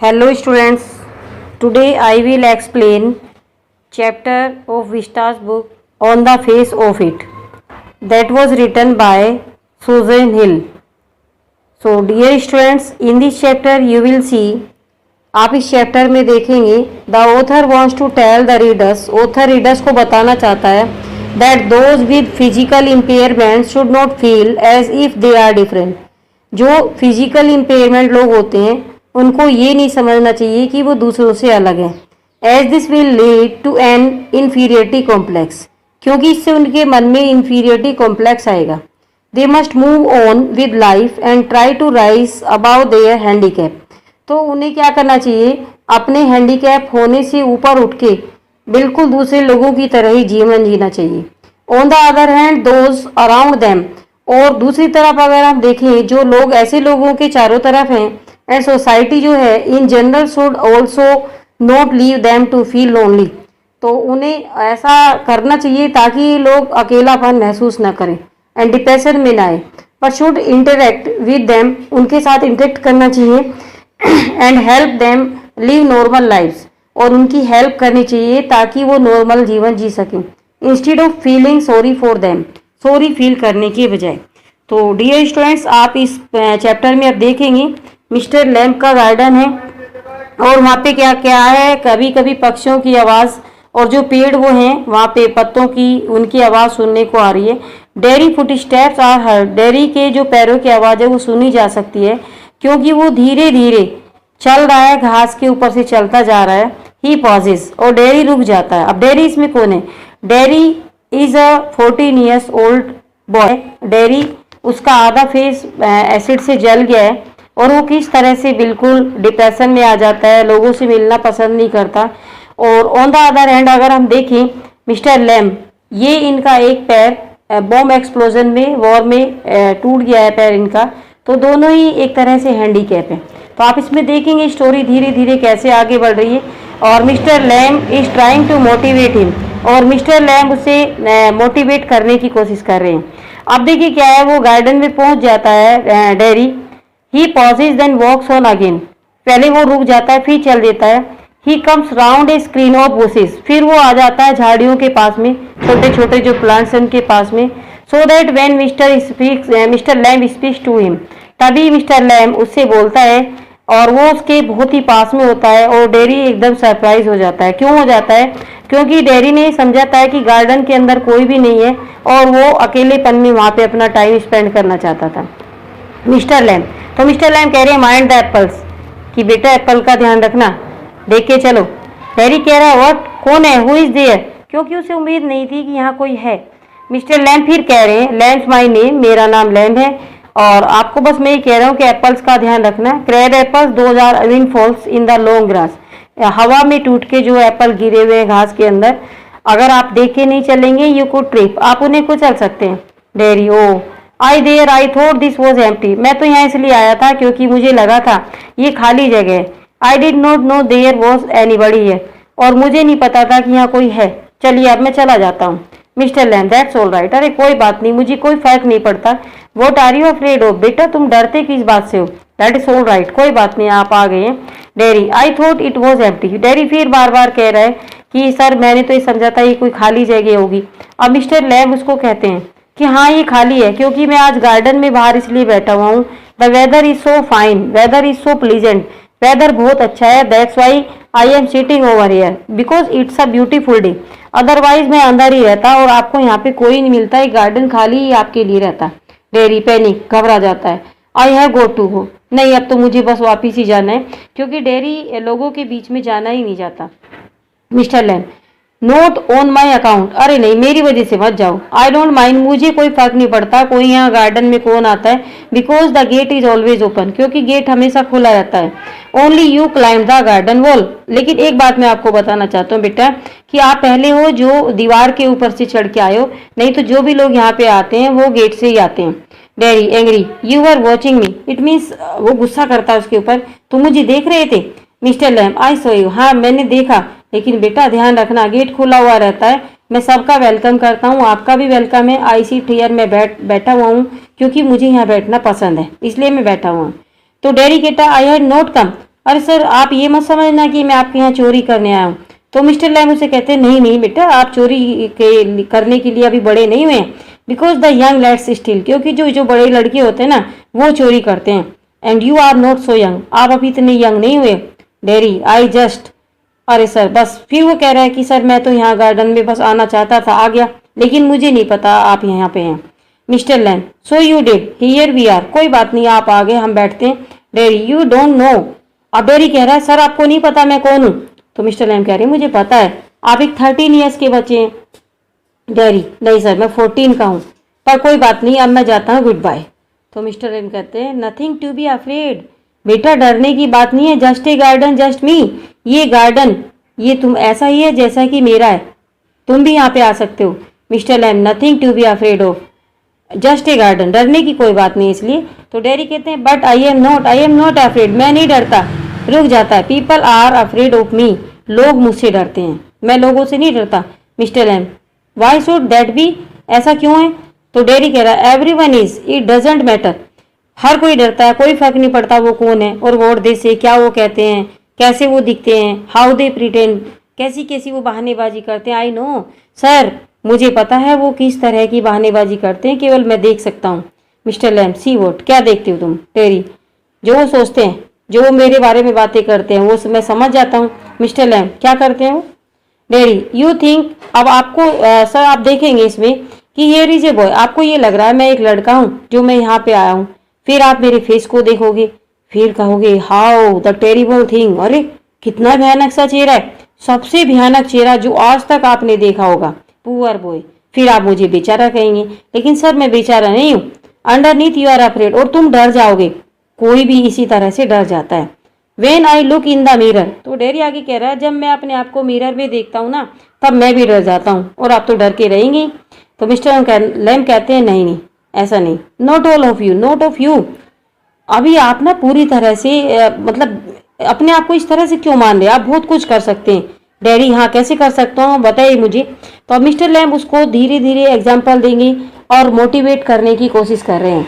Hello students, today I will explain chapter of Vista's book On the Face of It that was written by Susan Hill. So dear students, in this chapter you will see, आप इस chapter में देखेंगे the author wants to tell the readers, author readers को बताना चाहता है that those with physical impairment should not feel as if they are different. जो physical impairment लोग होते हैं उनको ये नहीं समझना चाहिए कि वो दूसरों से अलग हैं। As this will lead to an inferiority complex, क्योंकि इससे उनके मन में इन्फीरियरिटी कॉम्प्लेक्स आएगा। They must move on with life and try to rise about their handicap. तो उन्हें क्या करना चाहिए, अपने हैंडीकैप होने से ऊपर उठ के बिल्कुल दूसरे लोगों की तरह ही जीवन जीना चाहिए। On the other hand those around them, और दूसरी तरफ अगर हम देखें जो लोग ऐसे लोगों के चारों तरफ हैं एंड सोसाइटी जो है in general should also not leave them to feel lonely. तो उन्हें ऐसा करना चाहिए ताकि लोग अकेलापन महसूस ना करें एंड डिप्रेशन में ना आए, but should interact with them, उनके साथ इंटरेक्ट करना चाहिए and help them live normal lifes, और उनकी हेल्प करनी चाहिए ताकि वो नॉर्मल जीवन जी सकें instead of feeling sorry for them, sorry feel करने के बजाय। तो डियर स्टूडेंट्स, आप इस चैप्टर में अब देखेंगे मिस्टर लैम्प का गार्डन है और वहाँ पे क्या क्या है, कभी कभी पक्षियों की आवाज़ और जो पेड़ वो हैं वहाँ पे पत्तों की उनकी आवाज़ सुनने को आ रही है। Derry footsteps are heard, Derry के जो पैरों की आवाज़ है वो सुनी जा सकती है क्योंकि वो धीरे धीरे चल रहा है, घास के ऊपर से चलता जा रहा है। ही पॉजेस, और डेयरी रुक जाता है। अब डेयरी इसमें कौन है? Dairy is a 14 years old boy. Dairy उसका आधा फेस एसिड से जल गया है और वो किस तरह से बिल्कुल डिप्रेशन में आ जाता है, लोगों से मिलना पसंद नहीं करता। और ऑन द अदर हैंड अगर हम देखें मिस्टर लैम्प, ये इनका एक पैर बॉम्ब एक्सप्लोजन में वॉर में टूट गया है पैर इनका, तो दोनों ही एक तरह से हैंडीकैप है। तो आप इसमें देखेंगे स्टोरी धीरे धीरे कैसे आगे बढ़ रही है और mister Lamb is trying to motivate him, और मिस्टर लैम्प उसे मोटिवेट करने की कोशिश कर रहे हैं। अब देखिए क्या है, वो गार्डन में पहुंच जाता है Derry. He pauses then walks on again, पहले वो रुक जाता है फिर चल देता है। He comes round a screen of bushes, फिर वो आ जाता है झाड़ियों के पास में, छोटे छोटे जो प्लांट्स हैं उनके पास में। So that when mister Lamb speaks to him, तभी मिस्टर लैम्प उससे बोलता है और वो उसके बहुत ही पास में होता है और डेयरी एकदम सरप्राइज हो जाता है। क्यों हो जाता है? क्योंकि डेयरी ने समझाता है कि गार्डन के अंदर कोई भी नहीं है और वो अकेलेपन में वहाँ पे अपना टाइम स्पेंड करना चाहता था मिस्टर लैम्प। तो मिस्टर लैम्प कह रहे हैं माइंड द एप्पल्स, कि बेटा एप्पल का ध्यान रखना, देख के चलो। डेयरी कह रहा है व्हाट, कौन है, हु इज देयर, क्योंकि उसे उम्मीद नहीं थी कि यहाँ कोई है। मिस्टर लैम्प फिर कह रहे हैं लैम्प माई नेम, मेरा नाम लैम्प है और आपको बस मैं ये कह रहा हूँ कि एप्पल्स का ध्यान रखना। Crab apples those are windfalls in the long grass, हवा में टूट के जो एप्पल गिरे हुए हैं घास के अंदर, अगर आप देख के नहीं चलेंगे यू कुड ट्रिप, आप उन्हें कुचल सकते हैं। Derry oh I thought this was empty, मैं तो यहाँ इसलिए आया था क्योंकि मुझे लगा था ये खाली जगह है। I did not know there was anybody here, और मुझे नहीं पता था कि यहाँ कोई है। चलिए अब मैं चला जाता हूँ। Mister Lamb that's all right, अरे कोई बात नहीं, मुझे कोई फर्क नहीं पड़ता। What are you afraid of, बेटा तुम डरते किस बात से हो? दैट इज ऑल राइट, कोई बात नहीं, आप आ गए हैं। Dairy I thought it was empty, dairy फिर बार बार कह रहा है कि सर मैंने तो ये समझा था ये कोई खाली जगह होगी। अब मिस्टर लैम्प उसको कहते हैं कि हाँ ये खाली है क्योंकि मैं आज गार्डन में बाहर इसलिए बैठा हुआ हूँ। The weather is so fine, weather is so pleasant, weather बहुत अच्छा है। That's why I am sitting over here because it's a beautiful day, otherwise मैं अंदर ही रहता और आपको यहाँ पे कोई नहीं मिलता, ये गार्डन खाली ही आपके लिए रहता। डेयरी पैनिक, घबरा जाता है। आई हैव गो टू हो, नहीं अब तो मुझे बस वापिस ही जाना है, क्योंकि डेयरी लोगों के बीच में जाना ही नहीं जाता। Mister lamp note on my account, अरे नहीं मेरी वजह से मत जाओ। आई डोंट माइंड, मुझे कोई फर्क नहीं पड़ता कोई यहाँ गार्डन में कौन आता है, because the gate is always open, क्योंकि गेट हमेशा खुला रहता है। Only you climb the garden wall, लेकिन एक बात मैं आपको बताना चाहता हूँ बेटा कि आप पहले हो जो दीवार के ऊपर से चढ़ के आए हो, नहीं तो जो भी लोग यहाँ पे आते हैं वो गेट से ही आते हैं। Derry angry, you are watching me, it means वो गुस्सा करता है उसके ऊपर, तुम मुझे देख रहे थे? Mister lamp I so you, हाँ मैंने देखा, लेकिन बेटा ध्यान रखना गेट खुला हुआ रहता है, मैं सबका वेलकम करता हूँ, आपका भी वेलकम है। आई सीट हियर, मैं बैठा हुआ हूँ क्योंकि मुझे यहाँ बैठना पसंद है, इसलिए मैं बैठा हुआ हूँ। तो डेयरी कहता आई हैड नॉट कम, अरे सर आप ये मत समझना कि मैं आपके यहाँ चोरी करने आया हूँ। तो मिस्टर लैम उसे कहते हैं नहीं नहीं बेटा, आप चोरी करने के लिए अभी बड़े नहीं हुए हैं। Because the young let's steel, क्योंकि जो जो बड़े लड़के होते हैं ना वो चोरी करते हैं। And you are not so young, आप अभी इतने यंग नहीं हुए। डेरी आई जस्ट, अरे सर बस। फिर वो कह रहा है कि सर मैं तो यहाँ गार्डन में बस आना चाहता था, आ गया, लेकिन मुझे नहीं पता आप यहाँ पे हैं। Mister Lamb so you did, here we are, कोई बात नहीं आप आ गए, हम बैठते हैं। डेरी यू डोंट नो, अब डेरी कह रहा है सर आपको नहीं पता मैं कौन हूँ। तो मिस्टर लैम कह रहे हैं मुझे पता है, आप एक 13 ईयर्स के बच्चे हैं। डेरी नहीं सर मैं 14 का हूँ, पर कोई बात नहीं अब मैं जाता हूँ, गुड बाय। तो मिस्टर लैम कहते हैं नथिंग टू बी अफ्रेड, बेटा डरने की बात नहीं है, जस्ट ए गार्डन जस्ट मी, ये गार्डन ये तुम ऐसा ही है जैसा कि मेरा है, तुम भी यहाँ पे आ सकते हो। Mister Lamb nothing to be afraid of, just a garden, डरने की कोई बात नहीं इसलिए। तो डेरी कहते हैं but I am not afraid, मैं नहीं डरता। रुक जाता है, people are afraid of me, लोग मुझसे डरते हैं, मैं लोगों से नहीं डरता। Mister Lamb why should that be, ऐसा क्यों है। तो डेरी कह रहा है everyone is, it doesn't matter, हर कोई डरता है, कोई फर्क नहीं पड़ता वो कौन है और वोट दे से क्या वो कहते हैं, कैसे वो दिखते हैं, हाउ दे प्रिटेंड, कैसी कैसी वो बहानेबाजी करते हैं। आई नो सर, मुझे पता है वो किस तरह की बहानेबाजी करते हैं, केवल मैं देख सकता हूँ। मिस्टर लैम सी वोट, क्या देखते हो तुम। टेरी जो वो सोचते हैं, जो वो मेरे बारे में बातें करते हैं वो मैं समझ जाता हूँ। मिस्टर लैम क्या करते हैं वो। डेरी यू थिंक, अब आपको सर आप देखेंगे इसमें कि हियर इज ए बॉय, आपको ये लग रहा है मैं एक लड़का हूँ जो मैं यहाँ पे आया हूँ, फिर आप मेरे फेस को देखोगे, फिर कहोगे हाउ द टेरिबल थिंग, अरे कितना भयानक सा चेहरा है, सबसे भयानक चेहरा जो आज तक आपने देखा होगा, पुअर बॉय। फिर आप मुझे बेचारा कहेंगे, लेकिन सर मैं बेचारा नहीं हूँ, अंडरनीथ यू आर अफ्रेड, और तुम डर जाओगे, कोई भी इसी तरह से डर जाता है। When I look in the mirror, तो डेरी आगे कह रहा है जब मैं अपने आप को मिरर में देखता हूँ ना तब मैं भी डर जाता हूँ, और आप तो डर के रहेंगे। तो मिस्टर लैम कहते हैं नहीं नहीं ऐसा नहीं, not all of you, not of you, अभी आप ना पूरी तरह से मतलब अपने आप को इस तरह से क्यों मान रहे हैं, आप बहुत कुछ कर सकते हैं। डैडी हाँ कैसे कर सकता हूँ बताइए मुझे। तो अब मिस्टर लैम उसको धीरे धीरे एग्जाम्पल देंगे और मोटिवेट करने की कोशिश कर रहे हैं।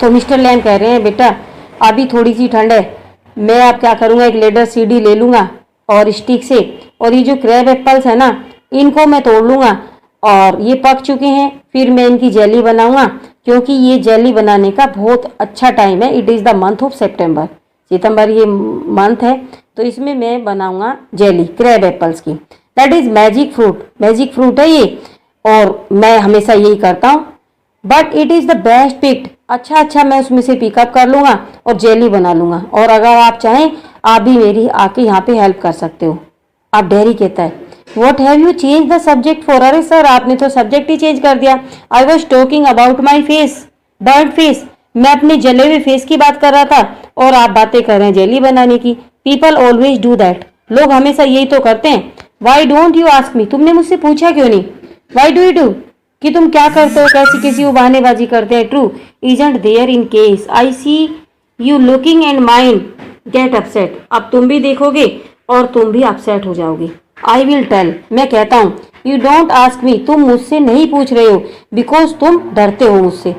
तो मिस्टर लैम कह रहे हैं बेटा अभी थोड़ी सी ठंड है, मैं अब क्या करूँगा, एक लेडर सीढ़ी ले लूँगा और स्टिक से, और ये जो क्रैब एप्पल्स है ना इनको मैं तोड़ लूँगा, और ये पक चुके हैं, फिर मैं इनकी जेली बनाऊंगा, क्योंकि ये जेली बनाने का बहुत अच्छा टाइम है, it is the month of September, सितंबर ये मंथ है, तो इसमें मैं बनाऊंगा जेली क्रैब एप्पल्स की। That is magic fruit, magic fruit है ये, और मैं हमेशा यही करता हूँ, but it is the best picked, अच्छा मैं उसमें से पिकअप कर लूँगा और जेली बना लूँगा, और अगर आप चाहें आप भी मेरी आके यहाँ पे हेल्प कर सकते हो। अब डेरी कहता है what have you change the subject for, अरे सर आपने तो सब्जेक्ट ही चेंज कर दिया। I was talking about my face, bird face, मैं अपने जले हुए फेस की बात कर रहा था और आप बातें कर रहे हैं जेली बनाने की। पीपल ऑलवेज डू दैट, लोग हमेशा यही तो करते हैं। Why don't you ask me, तुमने मुझसे पूछा क्यों नहीं। वाई डू यू डू, कि तुम क्या करते हो, कैसी कैसी वो बहानेबाजी करते हैं। True isn't there in case I see you looking and mind get upset, अब तुम भी देखोगे और तुम भी अपसेट हो जाओगे। आई विल टेल, मैं कहता हूँ, यू डोंट आस्क मी, तुम मुझसे नहीं पूछ रहे हो, बिकॉज तुम डरते हो मुझसे।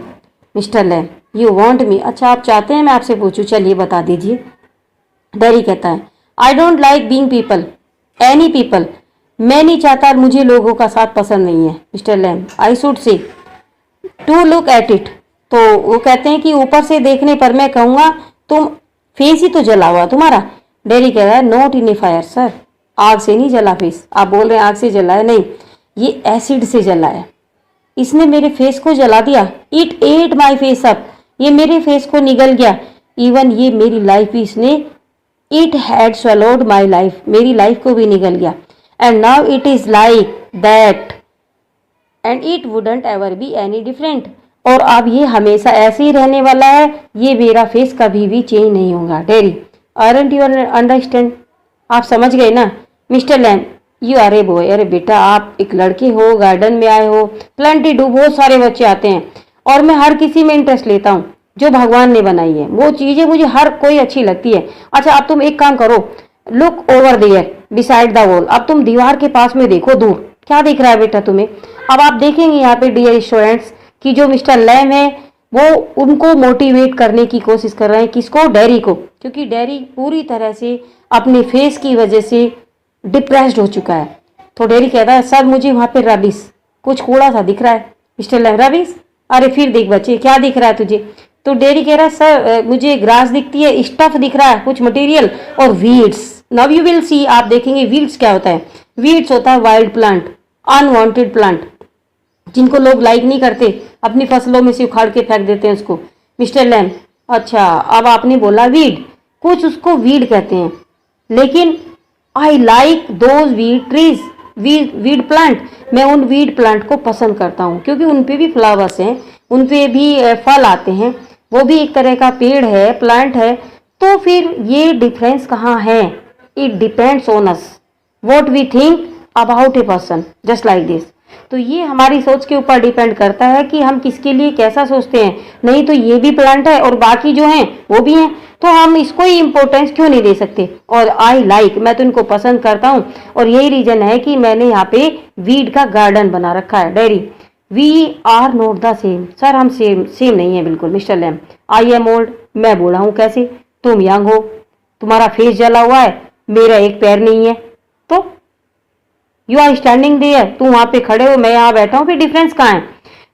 Mister Lamb you want me, अच्छा आप चाहते हैं मैं आपसे पूछूं, चलिए बता दीजिए। डेरी कहता है I don't like being people, any people, मैं नहीं चाहता, मुझे लोगों का साथ पसंद नहीं है। Mister Lamb I should say to look at it, तो वो कहते हैं कि ऊपर से देखने पर मैं कहूँगा तुम फेस ही तो जला हुआ तुम्हारा। डेरी कह रहा है not in A fire sir, आग से नहीं जला फेस, आप बोल रहे हैं आग से जला है, नहीं ये एसिड से जला है, इसने मेरे फेस को जला दिया। It at my face up, ये मेरे फेस को निगल गया। इवन ये मेरी लाइफ भी इसने, it had swallowed my life, मेरी लाइफ को भी निगल गया। And now it is like that and it wouldn't ever be any different, और अब ये हमेशा ऐसे ही रहने वाला है, ये मेरा फेस कभी भी चेंज नहीं होगा। डेरी आरंट यू अंडरस्टैंड, आप समझ गए ना। Mister Lamb you are a boy, अरे बेटा आप एक लड़के हो, गार्डन में आए हो, प्लेंटी डू, बहुत सारे बच्चे आते हैं और मैं हर किसी में इंटरेस्ट लेता हूँ जो भगवान ने बनाई है, वो चीज़ें मुझे हर कोई अच्छी लगती है। अच्छा अब तुम एक काम करो, look over there beside the wall, अब तुम दीवार के पास में देखो, दूर क्या दिख रहा है बेटा तुम्हें। अब आप देखेंगे यहाँ पे डियर स्टूडेंट्स कि जो मिस्टर लैम है वो उनको मोटिवेट करने की कोशिश कर रहे हैं, किसको, डैरी को, क्योंकि डैरी पूरी तरह से अपने फेस की वजह से डिप्रेस्ड हो चुका है। तो डैरी कहता है सर मुझे वहां पे रबिश, कुछ कूड़ा सा दिख रहा है। Mister Lamb, rubbish? अरे फिर देख बच्चे क्या दिख रहा है तुझे? तो डैरी कह रहा है सर मुझे ग्रास दिखती है, स्टफ दिख रहा है, कुछ मटेरियल, और weeds. Now you will see, आप देखेंगे वीड्स क्या होता है। वीड्स होता है वाइल्ड प्लांट, अनवांटेड प्लांट, जिनको लोग लाइक नहीं करते, अपनी फसलों में से उखाड़ के फेंक देते हैं उसको। मिस्टर लैम, अच्छा अब आपने बोला वीड, कुछ उसको वीड कहते हैं, लेकिन I like those weed trees, weed plant, मैं उन वीड प्लांट को पसंद करता हूँ क्योंकि उन पे भी फ्लावर्स हैं, उन पे भी फल आते हैं, वो भी एक तरह का पेड़ है, प्लांट है। तो फिर ये डिफरेंस कहाँ है? It depends on us, what we think about a person, just like this. तो ये हमारी सोच के ऊपर डिपेंड करता है कि हम किसके लिए कैसा सोचते हैं। नहीं तो ये भी प्लांट है और बाकी जो हैं वो भी हैं, तो हम इसको ही इम्पोर्टेंस क्यों नहीं दे सकते? और आई लाइक, मैं तो इनको पसंद करता हूँ, और यही रीजन है कि मैंने यहाँ पे वीड का गार्डन बना रखा है। Derry, we are not the same. Sir हम सेम नहीं है बिल्कुल। Mister Lamb, I am old, मैं बूढ़ा हूँ कैसे? तुम यंग हो, तुम्हारा फेस जला हुआ है, मेरा एक पैर नहीं है। तो यू आर स्टैंडिंग देयर, तुम वहां पे खड़े हो, मैं यहाँ बैठा हूँ, फिर डिफरेंस कहाँ है?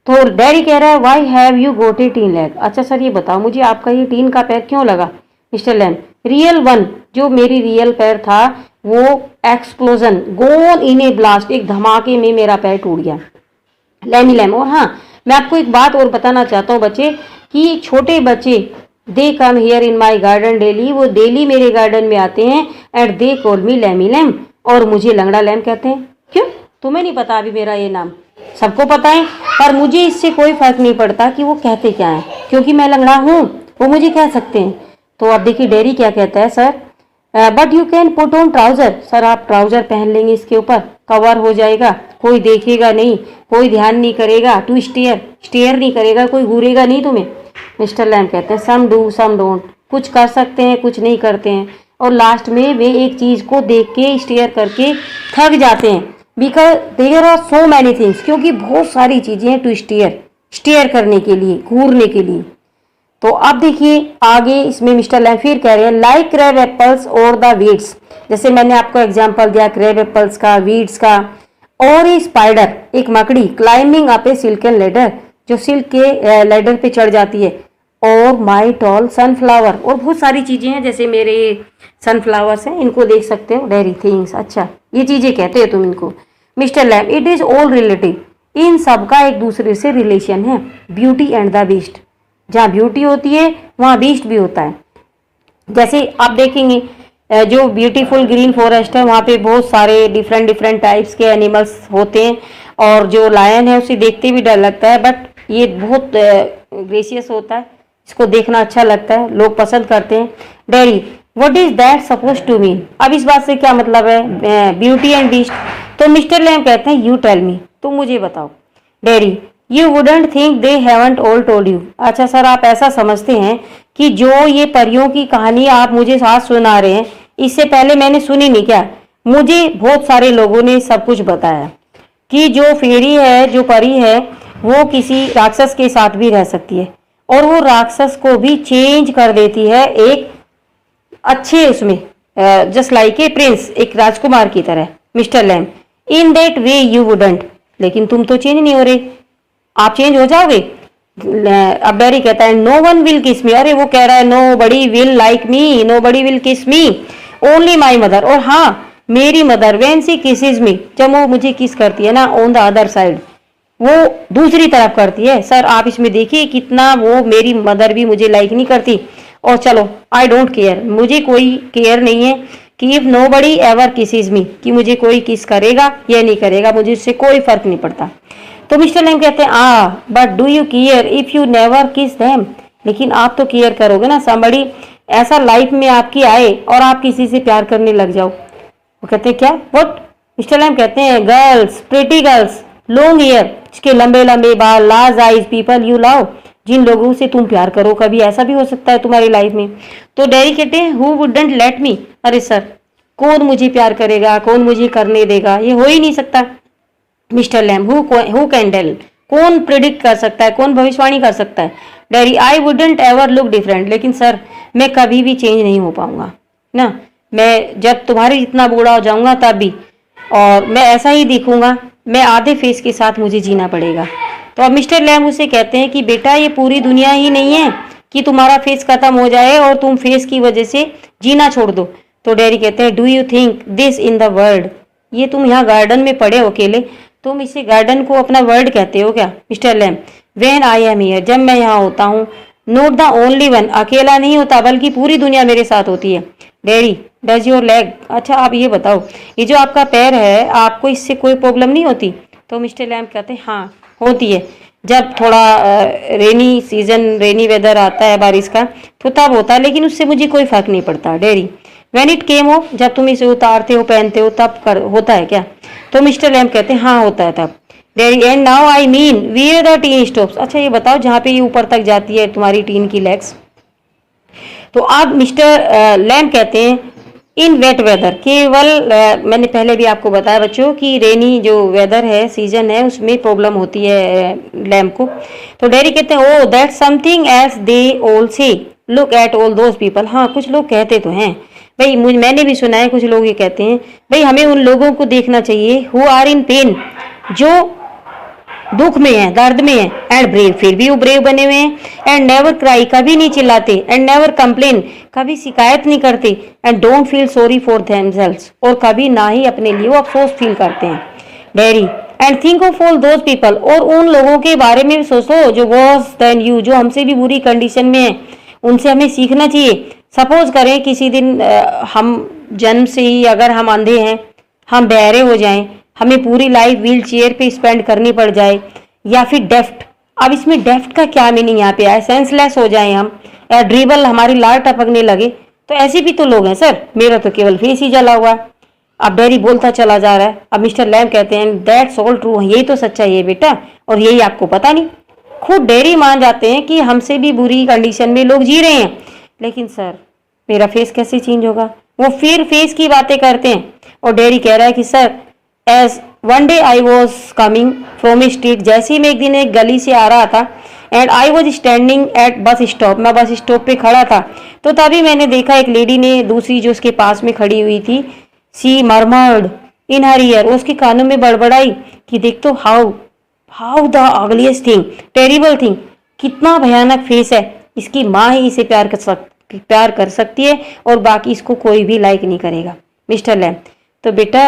तो डैडी कह रहा है why have you got A tin leg. अच्छा सर ये बताओ मुझे आपका ये टीन का पैर क्यों लगा? मिस्टर लैम, रियल वन, जो मेरी रियल पैर था वो एक्सप्लोजन, गोन इन ए ब्लास्ट, एक धमाके में मेरा पैर टूट गया। लैमी लैम, और हाँ मैं आपको एक बात और बताना चाहता हूँ बच्चे, कि छोटे बच्चे they come here in my garden daily, वो डेली मेरे गार्डन में आते हैं, and they call me Lamey Lamb, और मुझे लंगड़ा लैम कहते हैं। क्यों? तुम्हें नहीं पता अभी मेरा ये नाम? सबको पता है, पर मुझे इससे कोई फर्क नहीं पड़ता कि वो कहते क्या है, क्योंकि मैं लंगड़ा हूँ, वो मुझे कह सकते हैं। तो अब देखिए डैडी क्या कहता है, sir but you can put on trouser. Sir आप ट्राउजर पहन लेंगे, इसके ऊपर कवर हो जाएगा, कोई देखेगा नहीं, कोई ध्यान नहीं करेगा, टू स्टेयर नहीं करेगा, कोई घूरेगा नहीं तुम्हें। मिस्टर लैम कहते हैं सम डू सम डोंट, कुछ कर सकते हैं कुछ नहीं करते हैं, और लास्ट में वे एक चीज को देख के स्टेयर करके थक जाते हैं, because there are so many things, क्योंकि बहुत सारी चीजें हैं टू स्टेयर करने के लिए, घूरने के लिए। तो अब देखिए आगे इसमें मिस्टर लैम फिर कह रहे हैं लाइक क्रैब एप्पल्स और द वीड्स, जैसे मैंने आपको एग्जांपल दिया क्रैब एप्पल्स का, वीड्स का। और ए स्पाइडर, एक मकड़ी, क्लाइंबिंग अप ए सिल्कन लेडर, जो सिल्क के लेडर पे चढ़ जाती है। और माई टॉल सनफ्लावर, और बहुत सारी चीजें हैं, जैसे मेरे सनफ्लावर्स हैं, इनको देख सकते हो, डेरी थिंग्स। अच्छा ये चीजें कहते हो तुम इनको। Mister Lamb, it is all relative, इन सब का एक दूसरे से रिलेशन है। ब्यूटी एंड द बीस्ट, जहाँ ब्यूटी होती है वहाँ बीस्ट भी होता है। जैसे आप देखेंगे जो ब्यूटीफुल ग्रीन फॉरेस्ट है वहाँ पे बहुत सारे डिफरेंट टाइप्स के एनिमल्स होते हैं, और जो लायन है उसे देखते भी डर लगता है, बट ये बहुत ग्रेसियस होता है, इसको देखना अच्छा लगता है, लोग पसंद करते हैं। Derry, what is that suppose to mean? अब इस बात से क्या मतलब है, ब्यूटी एंड बीस्ट? तो मिस्टर लैम कहते हैं यू टेल मी, तुम मुझे बताओ। Derry, you wouldn't think they haven't all told you. अच्छा सर आप ऐसा समझते हैं कि जो ये परियों की कहानी आप मुझे साथ सुना रहे हैं, इससे पहले मैंने सुनी नहीं क्या? मुझे बहुत सारे लोगों ने सब कुछ बताया कि जो फेरी है, जो परी है, वो किसी राक्षस के साथ भी रह सकती है, और वो राक्षस को भी चेंज कर देती है एक अच्छे उसमें, जस्ट लाइक ए प्रिंस, एक राजकुमार की तरह। Mister Lamb, in that way you wouldn't, लेकिन तुम तो चेंज नहीं हो रहे, आप चेंज हो जाओगे? अब डैडी कहता है नो वन विल किस मी। अरे वो कह रहा है nobody will like me, nobody will kiss me, only my mother. और हाँ मेरी mother, when she kisses me, जब वो मुझे किस करती है ना, ऑन द अदर साइड, वो दूसरी तरफ करती है। सर आप इसमें देखिए कितना, वो मेरी मदर भी मुझे लाइक नहीं करती। और चलो आई डोंट केयर, मुझे कोई केयर नहीं है कि if nobody ever kisses me, कि मुझे कोई किस करेगा या नहीं करेगा, मुझे इससे कोई फर्क नहीं पड़ता। तो मिस्टर लैम कहते हैं but do you care if you never किस देम? लेकिन आप तो केयर करोगे ना, समबडी ऐसा लाइफ में आपकी आए और आप किसी से प्यार करने लग जाओ। वो कहते हैं क्या, व्हाट? मिस्टर लैम कहते हैं girls, pretty girls, long hair, इसके लंबे लंबे बाल, large eyes, people you love, जिन लोगों से तुम प्यार करो, कभी ऐसा भी हो सकता है तुम्हारी लाइफ में। तो डैडी कहते हैं हु वुडंट लेट मी? अरे सर कौन मुझे प्यार करेगा, कौन मुझे करने देगा, ये हो ही नहीं सकता। Mister Lamb, who can tell, कौन प्रिडिक्ट कर सकता है, कौन भविष्यवाणी कर सकता है? Derry I wouldn't ever look different, लेकिन सर मैं कभी भी चेंज नहीं हो पाऊंगा ना, मैं जब तुम्हारे जितना बूढ़ा हो जाऊंगा तब भी, और मैं ऐसा ही दिखूंगा, मैं आधे फेस के साथ मुझे जीना पड़ेगा। तो अब मिस्टर लैम उसे कहते हैं कि बेटा ये पूरी दुनिया ही नहीं है कि तुम्हारा फेस खत्म हो जाए और तुम फेस की वजह से जीना छोड़ दो। तो डैडी कहते हैं do you think this in the world, ये तुम यहाँ गार्डन में पड़े हो अकेले, तुम इसे गार्डन को अपना वर्ल्ड कहते हो क्या mister Lamb? When I am here, जब मैं यहाँ होता हूँ, नॉट द ओनली वन, अकेला नहीं होता बल्कि पूरी दुनिया मेरे साथ होती है। डैडी डज योर लेग, अच्छा आप ये बताओ ये जो आपका पैर है आपको इससे कोई प्रॉब्लम नहीं होती? तो मिस्टर लैम कहते हैं हाँ होती है, जब थोड़ा रेनी सीजन, रेनी वेदर आता है बारिश का, तो तब होता है, लेकिन उससे मुझे कोई फर्क नहीं पड़ता। डैडी व्हेन इट केम हो, जब तुम इसे उतारते हो पहनते हो तब होता है क्या? तो मिस्टर लैम कहते हैं हाँ होता है तब। Derry and now I mean where the teen stops, अच्छा ये बताओ जहाँ पे ये ऊपर तक जाती है तुम्हारी टीन की लेग्स। तो अब मिस्टर लैम कहते हैं इन वेट वेदर, केवल मैंने पहले भी आपको बताया बच्चों कि रेनी जो वेदर है, सीजन है, उसमें प्रॉब्लम होती है लैम को। तो डैडी कहते हैं oh that something as they all say look at all those people, हाँ कुछ लोग कहते तो हैं भाई, मैंने भी सुना है कुछ लोग ये कहते हैं भाई हमें उन लोगों को देखना चाहिए हु आर इन पेन, जो दुख में है, दर्द में है, एंड ब्रेव, फिर भी वो ब्रेव बने हुए हैं, एंड नेवर क्राई, कभी नहीं चिल्लाते, एंड नेवर कंप्लेन, कभी शिकायत नहीं करते, and don't feel sorry for themselves, और कभी ना ही अपने लिए वो अफसोस फील करते हैं। Daddy and think of all those people, और उन लोगों के बारे में भी सोचो जो वर्स देन यू, जो हमसे भी बुरी कंडीशन में है, उनसे हमें सीखना चाहिए। सपोज करें किसी दिन हम जन्म से ही अगर हम अंधे हैं, हम बहरे हो जाएं, हमें पूरी लाइफ व्हील चेयर पे स्पेंड करनी पड़ जाए, या फिर डेफ्ट, अब इसमें डेफ्ट का क्या मीनिंग यहाँ पे आया, सेंसलेस हो जाए हम, या ड्रिबल हमारी लार टपकने लगे, तो ऐसे भी तो लोग हैं सर, मेरा तो केवल फेस ही जला हुआ है। अब डैडी बोलता चला जा रहा है। अब मिस्टर लैम कहते हैं दैट्स ऑल ट्रू, यही तो सच्चाई है बेटा, और यही आपको पता नहीं। खुद डैडी मान जाते हैं कि हमसे भी बुरी कंडीशन में लोग जी रहे हैं, लेकिन सर मेरा फेस कैसे चेंज होगा? वो फिर फेस की बातें करते हैं, और डैडी कह रहा है कि sir as one day I was coming from a street, जैसे ही मैं एक दिन एक गली से आ रहा था, and I was standing at bus stop, मैं बस स्टॉप पे खड़ा था, तो तभी मैंने देखा एक लेडी ने दूसरी जो उसके पास में खड़ी हुई थी, सी मरमर्ड इन हर ईयर, उसके कानों में बड़बड़ाई कि देख तो how the ugliest thing, terrible thing, कितना भयानक फेस है, इसकी माँ ही इसे प्यार कर सकती है और बाकी इसको कोई भी लाइक नहीं करेगा। मिस्टर लैम तो बेटा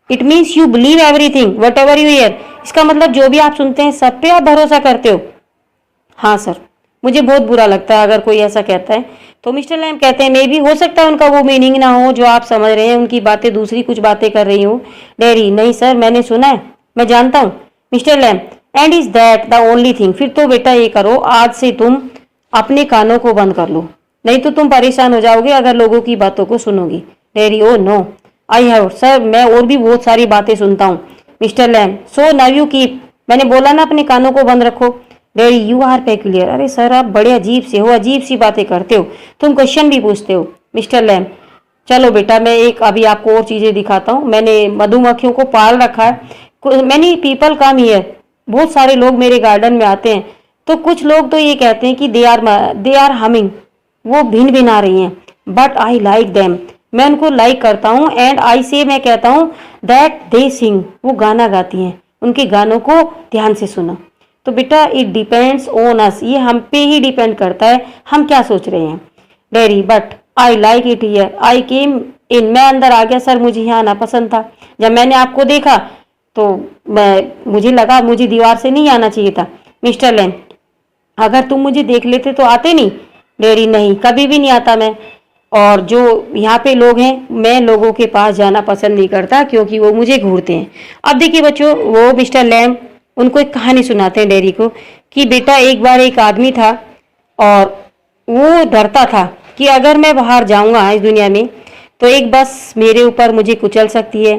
it means you believe everything what ever you here, इसका मतलब जो भी आप सुनते हैं सब पे आप भरोसा करते हो? हाँ सर, मुझे बहुत बुरा लगता है अगर कोई ऐसा कहता है। तो मिस्टर लैम कहते हैं मे भी हो सकता है उनका वो मीनिंग ना हो जो आप समझ रहे हैं, उनकी बातें दूसरी कुछ बातें कर रही हूँ। डैडी नहीं सर, मैंने सुना है, मैं जानता हूँ। Mister Lamb and is that the only thing, फिर तो बेटा ये करो, आज से तुम अपने कानों को बंद कर लो, नहीं तो तुम परेशान हो जाओगे अगर लोगों की बातों को सुनोगी। Derry oh no I have sir, मैं और भी बहुत सारी बातें सुनता हूँ। Mister Lamb so now you keep, मैंने बोला ना अपने कानों को बंद रखो। डैडी यू आर पेक्यूलियर, अरे सर आप बड़े अजीब से हो, अजीब सी बातें करते हो, तुम क्वेश्चन भी पूछते हो। मिस्टर लैम चलो बेटा मैं एक अभी आपको और चीज़ें दिखाता हूँ, मैंने मधुमक्खियों को पाल रखा है। मैनी पीपल कम हियर, बहुत सारे लोग मेरे गार्डन में आते हैं, तो कुछ लोग तो ये कहते हैं कि दे आर हमिंग, वो भिन भिन आ रही हैं, बट आई लाइक देम, मैं उनको लाइक करता हूँ, एंड आई से मैं कहता हूँ दैट दे सिंग, वो गाना गाती हैं, उनके गानों को ध्यान से सुनो। तो बेटा इट डिपेंड्स ऑन अस, ये हम पे ही डिपेंड करता है हम क्या सोच रहे हैं। Derry but I like it here, I came in, मैं अंदर आ गया सर, मुझे यहाँ आना पसंद था, जब मैंने आपको देखा तो मुझे लगा मुझे दीवार से नहीं आना चाहिए था। मिस्टर लैम अगर तुम मुझे देख लेते तो आते नहीं? डैडी नहीं, कभी भी नहीं आता मैं, और जो यहाँ पे लोग हैं मैं लोगों के पास जाना पसंद नहीं करता क्योंकि वो मुझे घूरते हैं। अब देखिए बच्चों, वो मिस्टर लैम उनको एक कहानी सुनाते हैं डैडी को कि बेटा एक बार एक आदमी था और वो डरता था कि अगर मैं बाहर जाऊँगा इस दुनिया में तो एक बस मेरे ऊपर मुझे कुचल सकती है,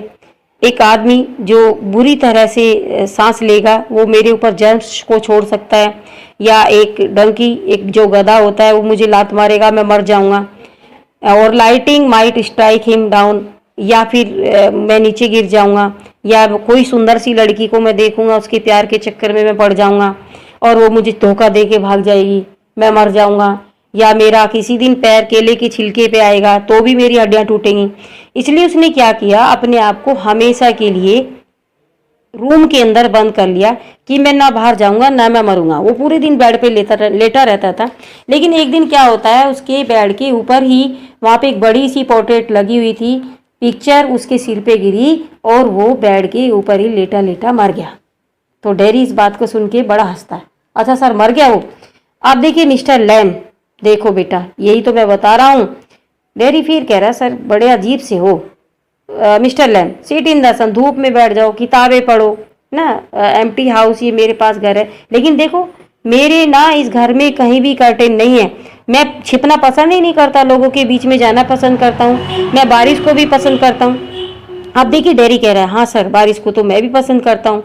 एक आदमी जो बुरी तरह से सांस लेगा वो मेरे ऊपर जर्म्स को छोड़ सकता है, या एक डंकी, एक जो गधा होता है वो मुझे लात मारेगा, मैं मर जाऊंगा, और lighting might strike him down, या फिर मैं नीचे गिर जाऊंगा, या कोई सुंदर सी लड़की को मैं देखूंगा उसके प्यार के चक्कर में मैं पड़ जाऊंगा, और वो मुझे धोखा दे के भाग जाएगी, मैं मर जाऊंगा, या मेरा किसी दिन पैर केले के छिलके पे आएगा तो भी मेरी हड्डियां टूटेंगी। इसलिए उसने क्या किया, अपने आप को हमेशा के लिए रूम के अंदर बंद कर लिया कि मैं ना बाहर जाऊंगा ना मैं मरूंगा। वो पूरे दिन बेड पे लेटा रहता था। लेकिन एक दिन क्या होता है, उसके बेड के ऊपर ही वहाँ पे एक बड़ी सी पोर्ट्रेट लगी हुई थी, पिक्चर उसके सिर पे गिरी और वो बेड के ऊपर ही लेटा लेटा मर गया। तो डेरी इस बात को सुन के बड़ा हंसता है। अच्छा सर, मर गया वो? आप देखिए मिस्टर लैम, देखो बेटा यही तो मैं बता रहा हूँ। डेरी फिर कह रहा, सर बड़े अजीब से हो mister Lamb, sit in the sun, धूप में बैठ जाओ, किताबें पढ़ो ना, एम्प्टी हाउस, ये मेरे पास घर है। लेकिन देखो मेरे ना इस घर में कहीं भी कर्टेन नहीं है। मैं छिपना पसंद ही नहीं करता, लोगों के बीच में जाना पसंद करता हूँ, मैं बारिश को भी पसंद करता हूँ। अब देखिए डेरी कह रहा है, हाँ सर बारिश को तो मैं भी पसंद करता हूँ,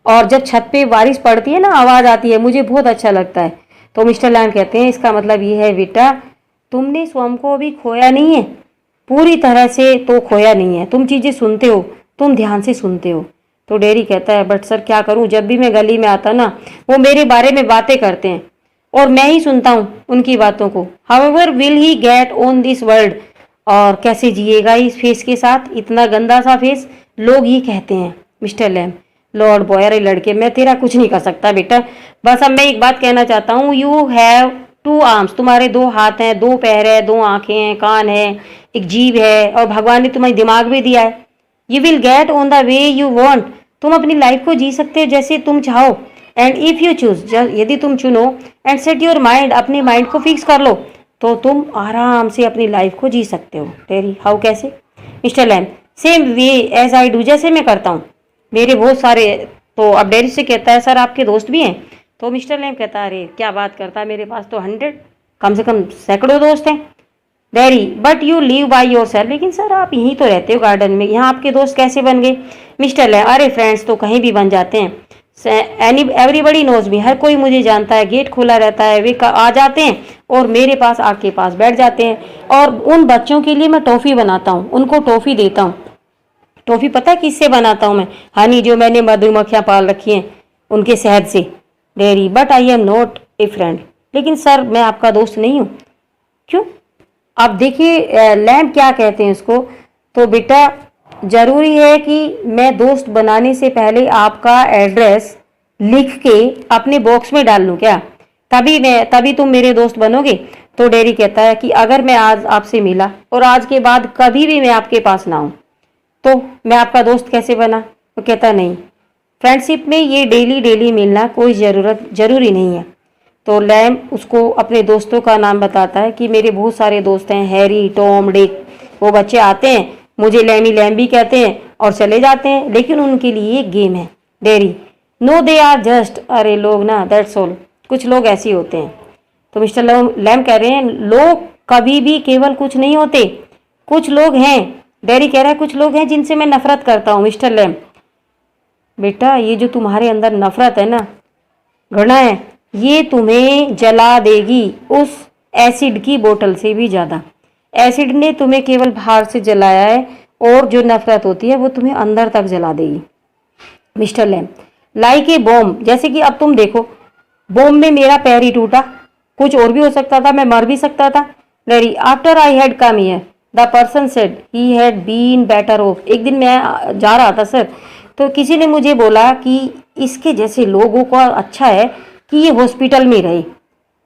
और जब छत पे बारिश पड़ती है ना, आवाज़ आती है, मुझे बहुत अच्छा लगता है। तो मिस्टर लैम कहते हैं, इसका मतलब ये है बेटा तुमने स्वयं को अभी खोया नहीं है, पूरी तरह से तो खोया नहीं है, तुम चीज़ें सुनते हो, तुम ध्यान से सुनते हो। तो डेरी कहता है, बट सर क्या करूं, जब भी मैं गली में आता ना वो मेरे बारे में बातें करते हैं और मैं ही सुनता हूं उनकी बातों को। However will he get on this world, और कैसे जिएगा इस फेस के साथ, इतना गंदा सा फेस, लोग ही कहते हैं। मिस्टर लैम, लॉर्ड बॉय, अरे लड़के मैं तेरा कुछ नहीं कर सकता बेटा, बस अब मैं एक बात कहना चाहता हूँ, यू हैव 2 आर्म्स, तुम्हारे 2 हाथ हैं, 2 पैर है, 2 आंखें हैं, कान है, एक जीभ है, और भगवान ने तुम्हें दिमाग भी दिया है। You will get on the way you want, तुम अपनी लाइफ को जी सकते हो जैसे तुम चाहो। एंड इफ यू चूज, यदि तुम चुनो, एंड सेट योर माइंड, अपने माइंड को फिक्स कर लो, तो तुम आराम से अपनी लाइफ को जी सकते हो। टेरी, हाउ, कैसे? Mister Lamb, same way as I do, जैसे मैं करता हूँ, मेरे बहुत सारे। तो अब डेरी से कहता है, सर आपके दोस्त भी हैं? तो मिस्टर लैम कहता है, अरे क्या बात करता है, मेरे पास तो 100, कम से कम सैकड़ों दोस्त हैं। Dairy, but you live by your self, लेकिन सर आप यहीं तो रहते हो गार्डन में, यहाँ आपके दोस्त कैसे बन गए? मिस्टर लैम, अरे फ्रेंड्स तो कहीं भी बन जाते हैं, एवरीबडी नोज मी, हर कोई मुझे जानता है, गेट खुला रहता है, वे आ जाते हैं और मेरे पास आके पास बैठ जाते हैं, और उन बच्चों के लिए मैं टॉफ़ी बनाता हूँ, उनको टॉफ़ी देता हूँ। टॉफ़ी पता है किससे बनाता हूँ मैं? हनी, जो मैंने मधुमक्खियाँ पाल रखी हैं उनके शहद से। Dairy, but I am not a friend, लेकिन सर मैं आपका दोस्त नहीं हूँ। क्यों? अब देखिए लैम क्या कहते हैं उसको, तो बेटा ज़रूरी है कि मैं दोस्त बनाने से पहले आपका एड्रेस लिख के अपने बॉक्स में डाल लूँ क्या? तभी तुम मेरे दोस्त बनोगे। तो डेरी कहता है कि अगर मैं आज आपसे मिला और आज के बाद कभी भी मैं आपके पास ना हूँ तो मैं आपका दोस्त कैसे बना? तो कहता नहीं, फ्रेंडशिप में ये डेली डेली मिलना कोई ज़रूरी नहीं है। तो लैम उसको अपने दोस्तों का नाम बताता है कि मेरे बहुत सारे दोस्त हैं, हैरी, टॉम, डिक, वो बच्चे आते हैं, मुझे लैमी लैम भी कहते हैं और चले जाते हैं, लेकिन उनके लिए एक गेम है। Derry, no they are just, अरे लोग ना, दैट्स ऑल, कुछ लोग ऐसे होते हैं। तो मिस्टर लैम कह रहे हैं, लोग कभी भी केवल कुछ नहीं होते, कुछ लोग हैं। डेरी कह रहा है, कुछ लोग हैं जिनसे मैं नफरत करता हूँ। मिस्टर लैम, बेटा ये जो तुम्हारे अंदर नफरत है ना, घृणा है, ये तुम्हें जला देगी उस एसिड की बोतल से भी ज़्यादा। एसिड ने तुम्हें केवल बाहर से जलाया है, और जो नफरत होती है वो तुम्हें अंदर तक जला देगी। Mister Lamb, like a bomb, जैसे कि अब तुम देखो, बॉम्ब में मेरा पैर ही टूटा, कुछ और भी हो सकता था, मैं मर भी सकता था। Derry, after I had come here the person said he had been better off, एक दिन मैं जा रहा था सर, तो किसी ने मुझे बोला कि इसके जैसे लोगों को अच्छा है कि ये हॉस्पिटल में रहे,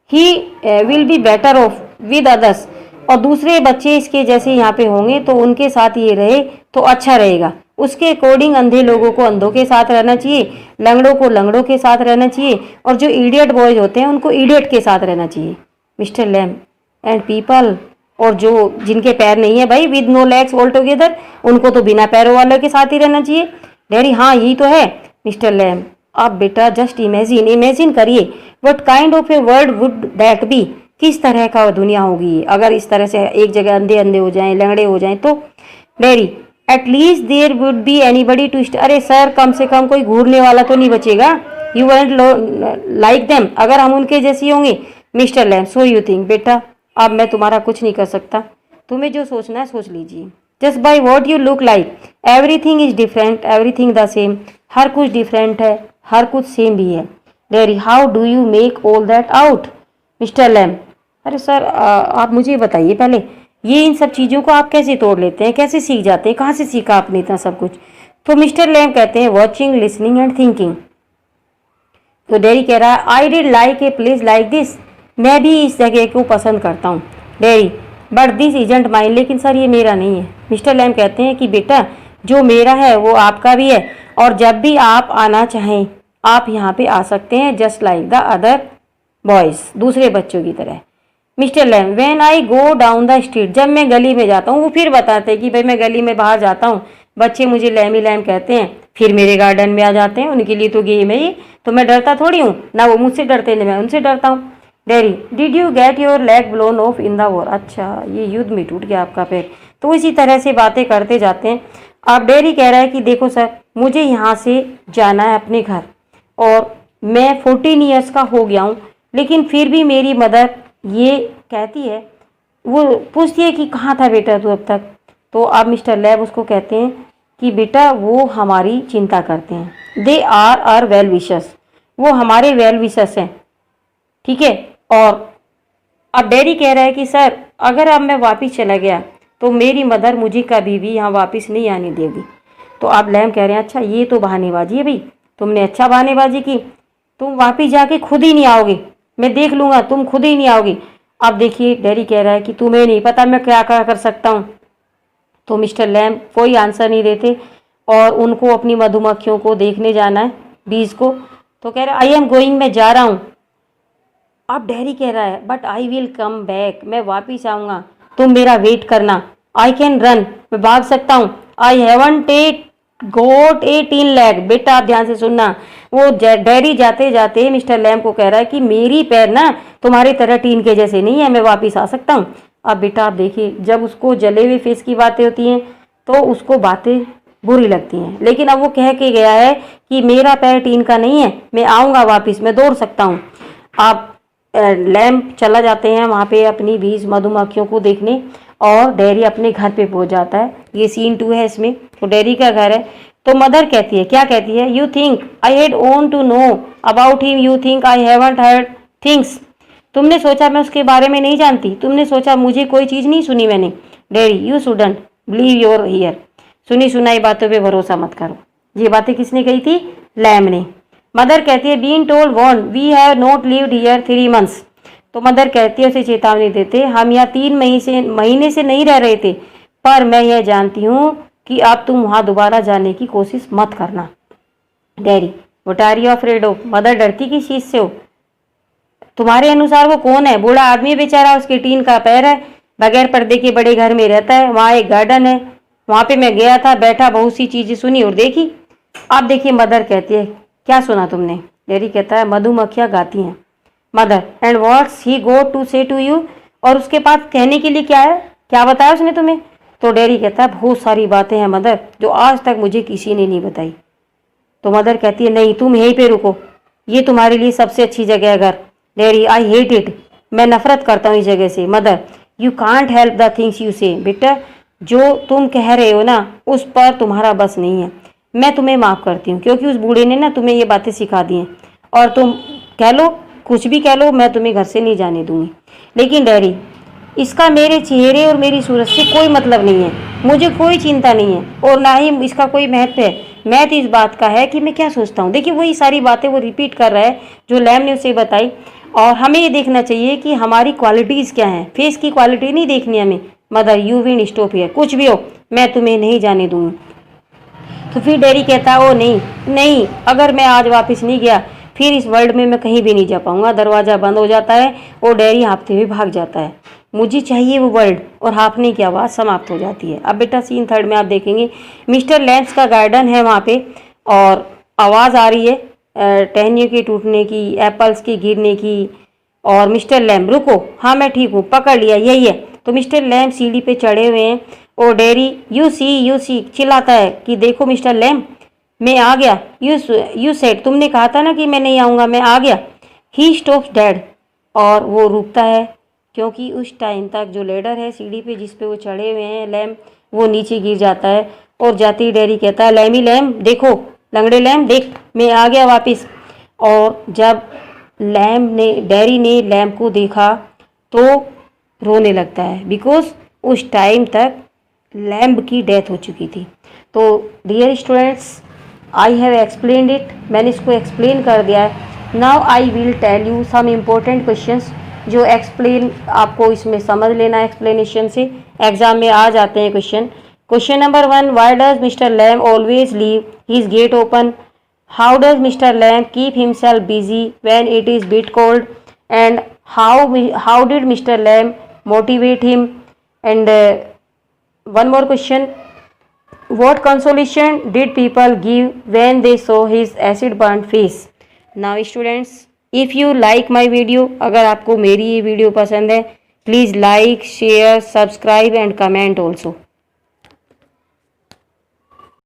he will be better of with others, और दूसरे बच्चे इसके जैसे यहाँ पे होंगे तो उनके साथ ये रहे तो अच्छा रहेगा। उसके अकॉर्डिंग अंधे लोगों को अंधों के साथ रहना चाहिए, लंगड़ों को लंगड़ों के साथ रहना चाहिए, और जो इडियट बॉयज होते हैं उनको इडियट के साथ रहना चाहिए। मिस्टर लैम, एंड पीपल, और जो जिनके पैर नहीं है भाई, with no legs altogether, उनको तो बिना पैरों वालों के साथ ही रहना चाहिए। डेरी, हाँ यही तो है। मिस्टर लैम, अब बेटा जस्ट इमेजिन करिए, what kind of a world would that be, किस तरह का दुनिया होगी अगर इस तरह से एक जगह अंधे अंधे हो जाएं, लंगड़े हो जाएं तो। Derry, at least there would be anybody to, अरे सर कम से कम कोई घूरने वाला तो नहीं बचेगा। यू वोंट लाइक देम, अगर हम उनके जैसी होंगे। Mister Lamb, so you think, बेटा अब मैं तुम्हारा कुछ नहीं कर सकता, तुम्हें जो सोचना है सोच लीजिए। Just by what you look like everything is different, everything the same, हर कुछ डिफरेंट है, हर कुछ सेम भी है। Derry how do you make all that out? Mister Lamb अरे सर आप मुझे बताइए पहले, ये इन सब चीज़ों को आप कैसे तोड़ लेते हैं, कैसे सीख जाते हैं, कहाँ से सीखा आपने इतना सब कुछ? तो मिस्टर लैम कहते हैं वॉचिंग, लिसनिंग एंड थिंकिंग। तो डैडी कह रहा है I did like a place like this, मैं भी इस जगह को पसंद करता हूँ daddy, but this isn't mine, लेकिन सर ये मेरा नहीं है। मिस्टर लैम कहते हैं कि बेटा जो मेरा है वो आपका भी है, और जब भी आप आना चाहें आप यहाँ पे आ सकते हैं, just like the other boys, दूसरे बच्चों की तरह। Mister Lamb when I go down the street, जब मैं गली में जाता हूँ, वो फिर बताते हैं कि भाई मैं गली में बाहर जाता हूँ, बच्चे मुझे लैमी लैम कहते हैं, फिर मेरे गार्डन में आ जाते हैं, उनके लिए तो गेम है ये, तो मैं डरता थोड़ी हूँ, ना वो मुझसे डरते हैं ना मैं उनसे डरता हूँ। Daddy did you get your leg blown of in the war, अच्छा ये युद्ध में टूट गया आपका पैर। तो इसी तरह से बातें करते जाते हैं। अब डैडी कह रहा है कि देखो सर मुझे यहाँ से जाना है अपने घर, और मैं 14 ईयर्स का हो गया हूँ, लेकिन फिर भी मेरी मदर ये कहती है, वो पूछती है कि कहाँ था बेटा तू अब तक? तो अब मिस्टर लैब उसको कहते हैं कि बेटा वो हमारी चिंता करते हैं, दे आर वेल विशर्स, वो हमारे वेल विशर्स हैं, ठीक है। और अब डैडी कह रहा है कि सर अगर अब मैं वापस चला गया तो मेरी मदर मुझे कभी भी यहाँ वापस नहीं आने देगी। तो आप लैम कह रहे हैं अच्छा ये तो बहानेबाजी है भाई, तुमने अच्छा बहानेबाजी की, तुम वापस जाके खुद ही नहीं आओगे, मैं देख लूँगा तुम खुद ही नहीं आओगी। अब देखिए डैडी कह रहा है कि तुम्हें नहीं पता मैं क्या क्या कर सकता हूँ। तो मिस्टर लैम कोई आंसर नहीं देते, और उनको अपनी मधुमक्खियों को देखने जाना है, बीज को। तो कह रहे आई एम गोइंग, मैं जा रहा हूँ। अब डैडी कह रहा है but I will come back, मैं वापिस आऊँगा, तुम मेरा वेट करना। आई कैन रन, मैं भाग सकता हूँ। आई हैवंट गोट 18 लेग, बेटा आप ध्यान से सुनना। वो डैडी जाते जाते मिस्टर लैम को कह रहा है कि मेरी पैर ना तुम्हारी तरह टीन के जैसे नहीं है, मैं वापिस आ सकता हूँ। अब बेटा आप देखिए जब उसको जले हुए फेस की बातें होती हैं तो उसको बातें बुरी लगती हैं, लेकिन अब वो कह के गया है कि मेरा पैर टीन का नहीं है, मैं आऊँगा वापस, मैं दौड़ सकता हूँ। आप लैम्प चला जाते हैं वहाँ पे अपनी बीज मधुमक्खियों को देखने, और डैडी अपने घर पे पहुँच जाता है। ये सीन 2 है इसमें। तो डैडी का घर है। तो मदर कहती है, क्या कहती है? You think I had own to know about him, you think I haven't heard things, तुमने सोचा मैं उसके बारे में नहीं जानती, तुमने सोचा मुझे कोई चीज़ नहीं सुनी मैंने। Daddy you shouldn't believe your here, सुनी सुनाई बातों पे भरोसा मत करो। ये बातें किसने कही थी? लैम ने। मदर कहती है being told warn we have not lived here 3 months। तो मदर कहती है उसे चेतावनी देते, हम यहाँ 3 महीने से नहीं रह रहे थे, पर मैं यह जानती हूँ कि अब तुम वहाँ दोबारा जाने की कोशिश मत करना। Derry what are you afraid of, mother डरती किस चीज़ से हो? तुम्हारे अनुसार वो कौन है? बूढ़ा आदमी बेचारा, उसके टीन का पैर है, बगैर पर्दे के बड़े घर में रहता है, वहाँ एक गार्डन है, वहाँ पे मैं गया था, बैठा, बहुत सी चीज़ें सुनी और देखी। अब देखिए मदर कहती है क्या सुना तुमने? डैडी कहता है मधुमक्खियाँ गाती हैं। Mother and what's he go to say to you, और उसके पास कहने के लिए क्या है, क्या बताया उसने तुम्हें? तो डैडी कहता है बहुत सारी बातें हैं मदर जो आज तक मुझे किसी ने नहीं बताई। तो मदर कहती है नहीं तुम यहीं पे रुको, ये तुम्हारे लिए सबसे अच्छी जगह है घर। डैडी आई हेट इट, मैं नफरत करता हूँ इस जगह से। Mother you can't help the things you से, बेटा जो तुम कह रहे हो ना उस पर तुम्हारा बस नहीं है, मैं तुम्हें माफ़ करती हूँ क्योंकि उस बूढ़े ने ना तुम्हें ये बातें सिखा दी हैं, और तुम कह लो कुछ भी कह लो, मैं तुम्हें घर से नहीं जाने दूँगी। लेकिन डैडी इसका मेरे चेहरे और मेरी सूरत से कोई मतलब नहीं है, मुझे कोई चिंता नहीं है और ना ही इसका कोई महत्व है। महत्व इस बात का है कि मैं क्या सोचता हूँ। देखिए वही सारी बातें वो रिपीट कर रहा है जो लैम ने उसे बताई, और हमें ये देखना चाहिए कि हमारी क्वालिटीज़ क्या हैं। फेस की क्वालिटी नहीं देखनी हमें। Mother you will stop here, कुछ भी हो मैं तुम्हें नहीं जाने दूँगी। तो फिर डैडी कहता है ओ नहीं नहीं, अगर मैं आज वापस नहीं गया फिर इस वर्ल्ड में मैं कहीं भी नहीं जा पाऊँगा। दरवाज़ा बंद हो जाता है और डैडी हाँफते हुए भाग जाता है। मुझे चाहिए वो वर्ल्ड, और हाँफने की आवाज़ समाप्त हो जाती है। अब बेटा सीन 3 में आप देखेंगे मिस्टर लैम्स का गार्डन है वहाँ पे, और आवाज़ आ रही है टहनियों के टूटने की, एप्पल्स के गिरने की। और मिस्टर लैम रुको, हाँ मैं ठीक हूँ, पकड़ लिया, यही है। तो मिस्टर लैम सीढ़ी पे चढ़े हुए हैं और डैडी यू सी चिल्लाता है कि देखो मिस्टर लैम मैं आ गया। यू सेड, तुमने कहा था ना कि मैं नहीं आऊँगा, मैं आ गया। ही स्टॉप्स डैड, और वो रुकता है क्योंकि उस टाइम तक जो लेडर है सीढ़ी पे जिस पे वो चढ़े हुए हैं लैम, वो नीचे गिर जाता है। और जाते ही डैडी कहता है लैमी लैम देखो, लंगड़े लैम देख मैं आ गया वापस। और जब डैरी ने लैम्प को देखा तो रोने लगता है, बिकॉज उस टाइम तक लैम्प की डेथ हो चुकी थी। तो dear students, I have explained it, मैंने इसको एक्सप्लेन कर दिया है। Now I will tell you some important questions जो एक्सप्लेन आपको इसमें समझ लेना है, एक्सप्लेनेशन से एग्जाम में आ जाते हैं question. Question number 1, why does mister Lamb always leave his gate open? How does mister Lamb keep himself busy when it is bit cold? And how did mister Lamb motivate him? And one more question, what consolation did people give when they saw his acid burnt face? Now students, if you like my video, अगर आपको मेरी ये video पसंद है, please like, share, subscribe and comment also.